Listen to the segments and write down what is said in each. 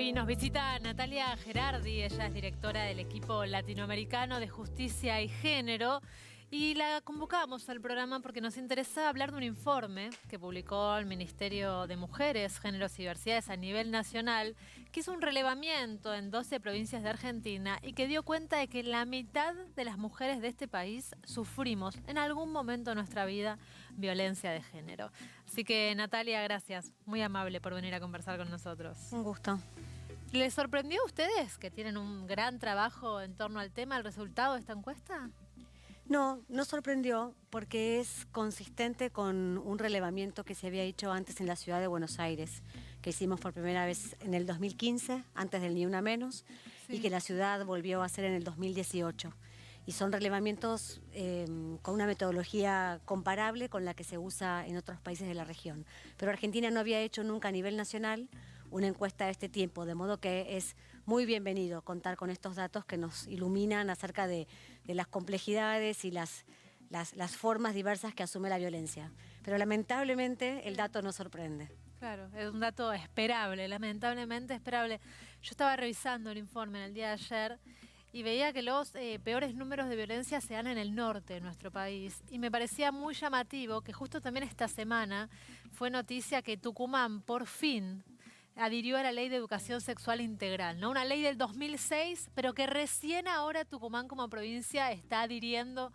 Hoy nos visita Natalia Gerardi, ella es directora del equipo latinoamericano de justicia y género, y la convocamos al programa porque nos interesa hablar de un informe que publicó el Ministerio de Mujeres, Géneros y Diversidades a nivel nacional, que hizo un relevamiento en 12 provincias de Argentina y que dio cuenta de que la mitad de las mujeres de este país sufrimos en algún momento de nuestra vida violencia de género. Así que Natalia, gracias, muy amable por venir a conversar con nosotros. Un gusto. ¿Les sorprendió a ustedes que tienen un gran trabajo en torno al tema, el resultado de esta encuesta? No, no sorprendió porque es consistente con un relevamiento que se había hecho antes en la ciudad de Buenos Aires, que hicimos por primera vez en el 2015, antes del Ni Una Menos, sí, y que la ciudad volvió a hacer en el 2018. Y son relevamientos con una metodología comparable con la que se usa en otros países de la región. Pero Argentina no había hecho nunca a nivel nacional una encuesta de este tiempo, de modo que es muy bienvenido contar con estos datos que nos iluminan acerca de las complejidades y las formas diversas que asume la violencia. Pero lamentablemente el dato nos sorprende. Claro, es un dato esperable, lamentablemente esperable. Yo estaba revisando el informe en el día de ayer y veía que los peores números de violencia se dan en el norte de nuestro país. Y me parecía muy llamativo que justo también esta semana fue noticia que Tucumán, por fin, adhirió a la Ley de Educación Sexual Integral, ¿no? Una ley del 2006, pero que recién ahora Tucumán como provincia está adhiriendo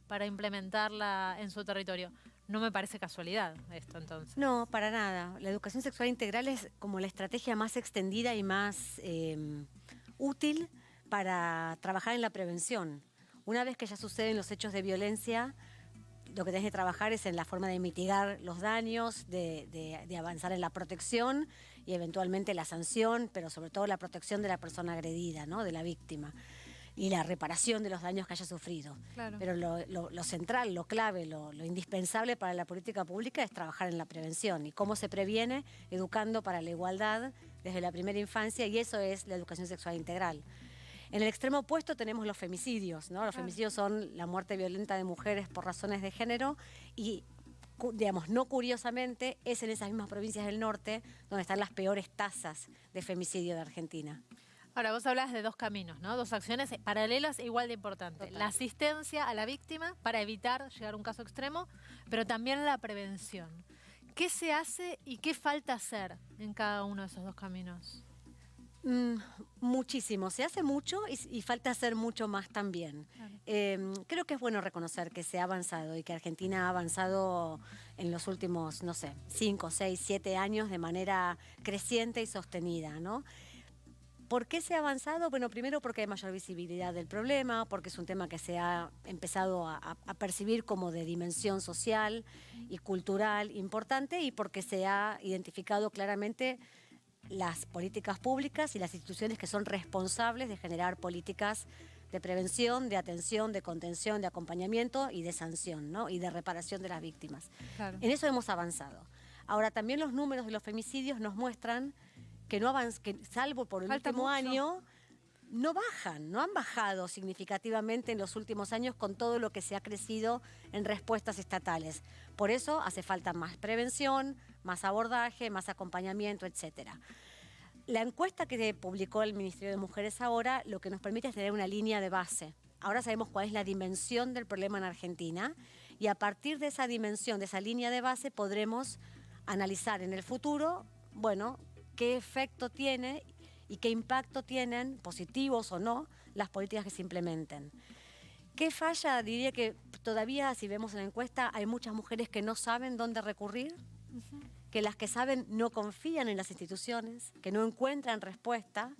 para implementarla en su territorio. No me parece casualidad esto, entonces. No, para nada. La educación sexual integral es como la estrategia más extendida y más útil para trabajar en la prevención. Una vez que ya suceden los hechos de violencia, lo que tenés que trabajar es en la forma de mitigar los daños, de avanzar en la protección y eventualmente la sanción, pero sobre todo la protección de la persona agredida, ¿no? De la víctima, y la reparación de los daños que haya sufrido. Claro. Pero lo central, lo clave, lo indispensable para la política pública es trabajar en la prevención. ¿Y cómo se previene? Educando para la igualdad desde la primera infancia, y eso es la educación sexual integral. En el extremo opuesto tenemos los femicidios, ¿no? Los femicidios son la muerte violenta de mujeres por razones de género y, digamos, no curiosamente, es en esas mismas provincias del norte donde están las peores tasas de femicidio de Argentina. Ahora, vos hablas de dos caminos, ¿no? Dos acciones paralelas e igual de importantes. Total. La asistencia a la víctima para evitar llegar a un caso extremo, pero también la prevención. ¿Qué se hace y qué falta hacer en cada uno de esos dos caminos? Muchísimo, se hace mucho y falta hacer mucho más también. Claro. Creo que es bueno reconocer que se ha avanzado y que Argentina ha avanzado en los últimos, no sé, 5, 6, 7 años de manera creciente y sostenida, ¿no? ¿Por qué se ha avanzado? Bueno, primero porque hay mayor visibilidad del problema, porque es un tema que se ha empezado a percibir como de dimensión social y cultural importante, y porque se ha identificado claramente las políticas públicas y las instituciones que son responsables de generar políticas de prevención, de atención, de contención, de acompañamiento y de sanción, ¿no? Y de reparación de las víctimas. Claro. En eso hemos avanzado. Ahora, también los números de los femicidios nos muestran que salvo por el último año, no han bajado significativamente en los últimos años con todo lo que se ha crecido en respuestas estatales. Por eso hace falta más prevención, más abordaje, más acompañamiento, etcétera. La encuesta que publicó el Ministerio de Mujeres ahora lo que nos permite es tener una línea de base. Ahora sabemos cuál es la dimensión del problema en Argentina y a partir de esa dimensión, de esa línea de base, podremos analizar en el futuro, bueno, qué efecto tiene y qué impacto tienen, positivos o no, las políticas que se implementen. ¿Qué falla? Diría que todavía, si vemos en la encuesta, hay muchas mujeres que no saben dónde recurrir, que las que saben no confían en las instituciones, que no encuentran respuesta,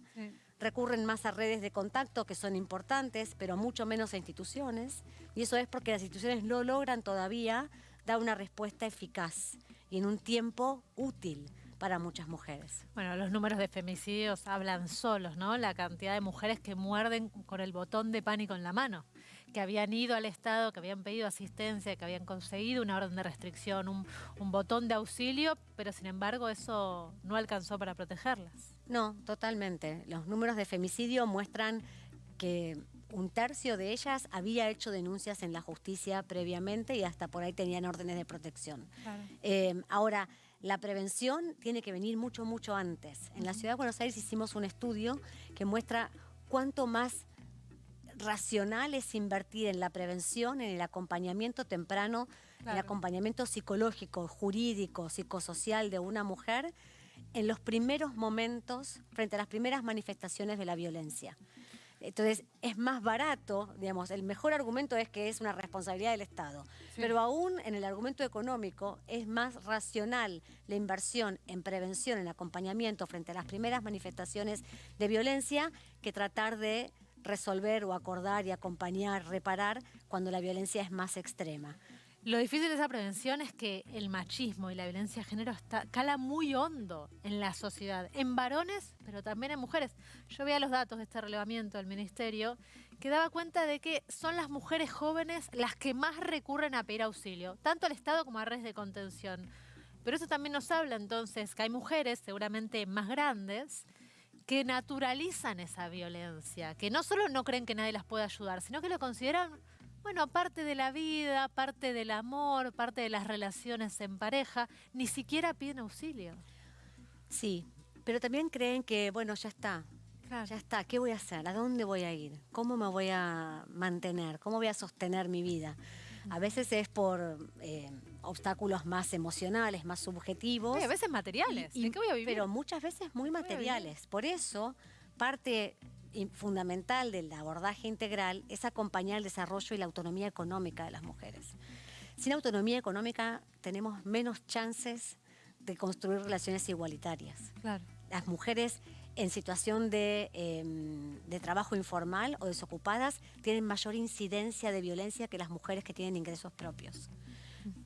recurren más a redes de contacto que son importantes, pero mucho menos a instituciones, y eso es porque las instituciones no logran todavía dar una respuesta eficaz y en un tiempo útil para muchas mujeres. Bueno, los números de femicidios hablan solos, ¿no? La cantidad de mujeres que muerden con el botón de pánico en la mano, que habían ido al Estado, que habían pedido asistencia, que habían conseguido una orden de restricción, un botón de auxilio, pero sin embargo eso no alcanzó para protegerlas. No, totalmente. Los números de femicidio muestran que 1/3 de ellas había hecho denuncias en la justicia previamente y hasta por ahí tenían órdenes de protección. Claro. Ahora, La prevención tiene que venir mucho, mucho antes. En la Ciudad de Buenos Aires hicimos un estudio que muestra cuánto más racional es invertir en la prevención, en el acompañamiento temprano, el acompañamiento psicológico, jurídico, psicosocial de una mujer en los primeros momentos, frente a las primeras manifestaciones de la violencia. Entonces, es más barato, digamos, el mejor argumento es que es una responsabilidad del Estado. Sí. Pero aún en el argumento económico es más racional la inversión en prevención, en acompañamiento frente a las primeras manifestaciones de violencia que tratar de resolver o acordar y acompañar, reparar cuando la violencia es más extrema. Lo difícil de esa prevención es que el machismo y la violencia de género cala muy hondo en la sociedad, en varones, pero también en mujeres. Yo veía los datos de este relevamiento del Ministerio que daba cuenta de que son las mujeres jóvenes las que más recurren a pedir auxilio, tanto al Estado como a redes de contención. Pero eso también nos habla entonces que hay mujeres, seguramente más grandes, que naturalizan esa violencia, que no solo no creen que nadie las pueda ayudar, sino que lo consideran, bueno, parte de la vida, parte del amor, parte de las relaciones en pareja, ni siquiera piden auxilio. Sí, pero también creen que, bueno, ya está, ya está, ¿qué voy a hacer? ¿A dónde voy a ir? ¿Cómo me voy a mantener? ¿Cómo voy a sostener mi vida? A veces es por obstáculos más emocionales, más subjetivos. Sí, a veces materiales. ¿De qué voy a vivir? Pero muchas veces muy materiales. Por eso, parte fundamental del abordaje integral es acompañar el desarrollo y la autonomía económica de las mujeres. Sin autonomía económica tenemos menos chances de construir relaciones igualitarias. Claro. Las mujeres en situación de trabajo informal o desocupadas tienen mayor incidencia de violencia que las mujeres que tienen ingresos propios.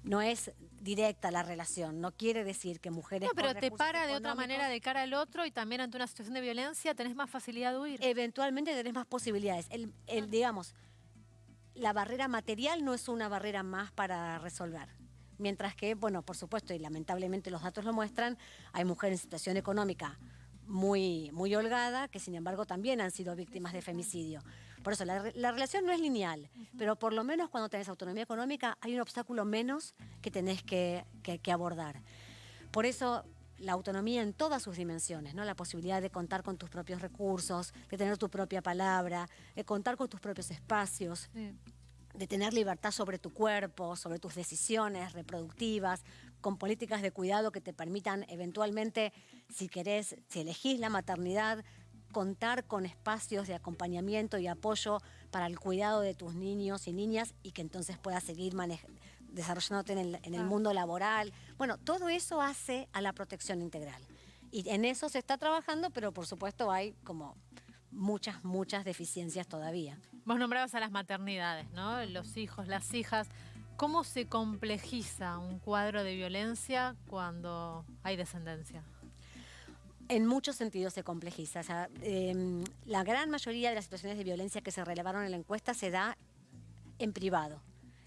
No es directa la relación, no quiere decir que mujeres... No, pero te para de otra manera de cara al otro y también ante una situación de violencia tenés más facilidad de huir. Eventualmente tenés más posibilidades. Digamos, la barrera material no es una barrera más para resolver. Mientras que, bueno, por supuesto, y lamentablemente los datos lo muestran, hay mujeres en situación económica muy, muy holgada, que sin embargo también han sido víctimas de femicidio. Por eso, la relación no es lineal, pero por lo menos cuando tenés autonomía económica hay un obstáculo menos que tenés que abordar. Por eso, la autonomía en todas sus dimensiones, ¿no? La posibilidad de contar con tus propios recursos, de tener tu propia palabra, de contar con tus propios espacios, de tener libertad sobre tu cuerpo, sobre tus decisiones reproductivas, con políticas de cuidado que te permitan eventualmente, si querés, si elegís la maternidad, contar con espacios de acompañamiento y apoyo para el cuidado de tus niños y niñas y que entonces puedas seguir desarrollándote en el mundo laboral. Bueno, todo eso hace a la protección integral. Y en eso se está trabajando, pero por supuesto hay como muchas deficiencias todavía. Vos nombrabas a las maternidades, ¿no? Los hijos, las hijas. ¿Cómo se complejiza un cuadro de violencia cuando hay descendencia? En muchos sentidos se complejiza. O sea, la gran mayoría de las situaciones de violencia que se relevaron en la encuesta se da en privado,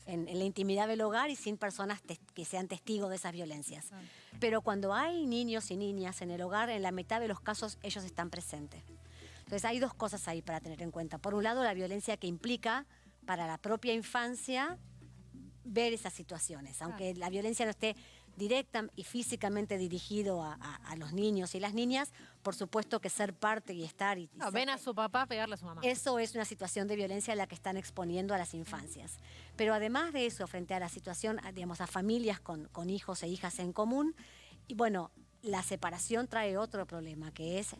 en la intimidad del hogar y sin personas que sean testigos de esas violencias. Pero cuando hay niños y niñas en el hogar, en la mitad de los casos ellos están presentes. Entonces hay dos cosas ahí para tener en cuenta. Por un lado, la violencia que implica para la propia infancia ver esas situaciones, aunque la violencia no esté directa y físicamente dirigido a los niños y las niñas, por supuesto que ser parte y estar... ven a su papá a pegarle a su mamá. Eso es una situación de violencia a la que están exponiendo a las infancias. Pero además de eso, frente a la situación, digamos, a familias con hijos e hijas en común, y bueno, la separación trae otro problema, que es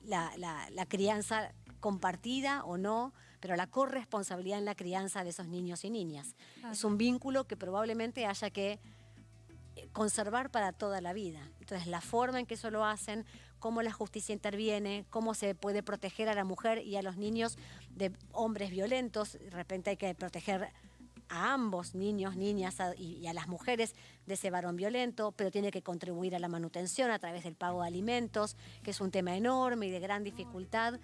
la crianza compartida o no, pero la corresponsabilidad en la crianza de esos niños y niñas. Es un vínculo que probablemente haya que conservar para toda la vida. Entonces, la forma en que eso lo hacen, cómo la justicia interviene, cómo se puede proteger a la mujer y a los niños de hombres violentos. De repente hay que proteger a ambos, niños, niñas y a las mujeres de ese varón violento, pero tiene que contribuir a la manutención a través del pago de alimentos, que es un tema enorme y de gran dificultad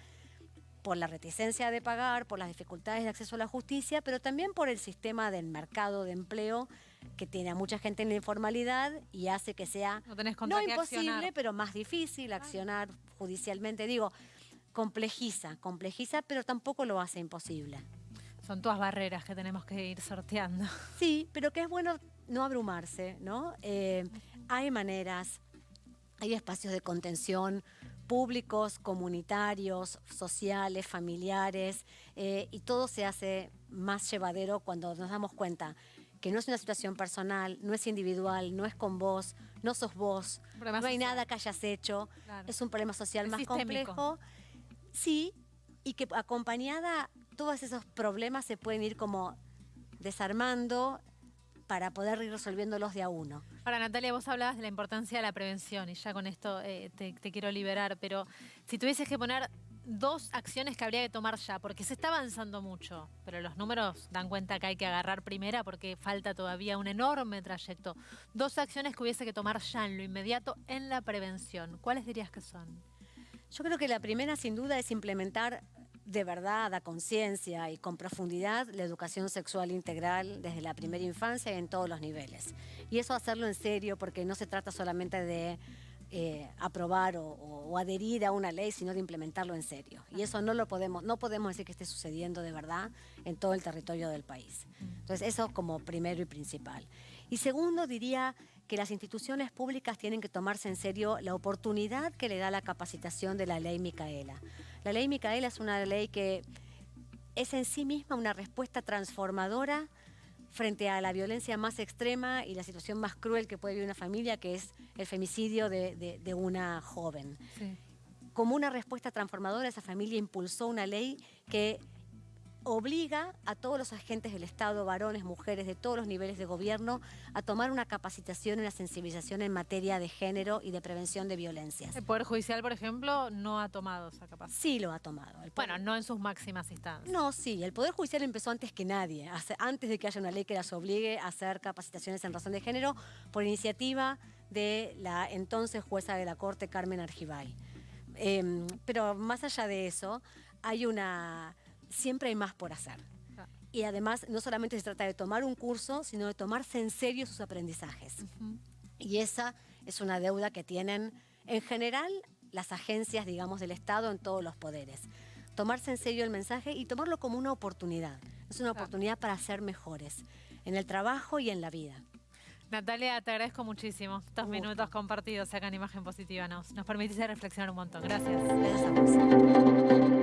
por la reticencia de pagar, por las dificultades de acceso a la justicia, pero también por el sistema del mercado de empleo que tiene a mucha gente en la informalidad y hace que sea no imposible, pero más difícil accionar judicialmente. Digo, complejiza, pero tampoco lo hace imposible. Son todas barreras que tenemos que ir sorteando. Sí, pero que es bueno no abrumarse, ¿no? hay maneras, hay espacios de contención públicos, comunitarios, sociales, familiares, y todo se hace más llevadero cuando nos damos cuenta que no es una situación personal, no es individual, no es con vos, no sos vos, no hay nada que hayas hecho, Claro. es un problema social Es más sistémico. complejo. Sí, y que acompañada todos esos problemas se pueden ir como desarmando para poder ir resolviéndolos de a uno. Ahora, Natalia, vos hablabas de la importancia de la prevención y ya con esto te quiero liberar, pero si tuvieses que poner 2 acciones que habría que tomar ya, porque se está avanzando mucho, pero los números dan cuenta que hay que agarrar primera porque falta todavía un enorme trayecto. 2 acciones que hubiese que tomar ya en lo inmediato en la prevención. ¿Cuáles dirías que son? Yo creo que la primera, sin duda, es implementar de verdad, a conciencia y con profundidad, la educación sexual integral desde la primera infancia y en todos los niveles. Y eso hacerlo en serio, porque no se trata solamente de aprobar o adherir a una ley, sino de implementarlo en serio. Y eso no podemos decir que esté sucediendo de verdad en todo el territorio del país. Entonces, eso como primero y principal. Y segundo, diría que las instituciones públicas tienen que tomarse en serio la oportunidad que le da la capacitación de la ley Micaela. La ley Micaela es una ley que es en sí misma una respuesta transformadora frente a la violencia más extrema y la situación más cruel que puede vivir una familia, que es el femicidio de una joven. Sí. Como una respuesta transformadora, esa familia impulsó una ley que obliga a todos los agentes del Estado, varones, mujeres, de todos los niveles de gobierno, a tomar una capacitación y una sensibilización en materia de género y de prevención de violencias. El Poder Judicial, por ejemplo, no ha tomado esa capacidad. Sí lo ha tomado. Bueno, no en sus máximas instancias. No, sí, el Poder Judicial empezó antes que nadie, antes de que haya una ley que las obligue a hacer capacitaciones en razón de género, por iniciativa de la entonces jueza de la Corte, Carmen Argibay. Pero más allá de eso, siempre hay más por hacer. Y además, no solamente se trata de tomar un curso, sino de tomarse en serio sus aprendizajes. Y esa es una deuda que tienen, en general, las agencias, digamos, del Estado en todos los poderes. Tomarse en serio el mensaje y tomarlo como una oportunidad. Es una oportunidad para ser mejores en el trabajo y en la vida. Natalia, te agradezco muchísimo estos minutos compartidos acá en Imagen Positiva. Nos permitiste reflexionar un montón. Gracias. Gracias a vos.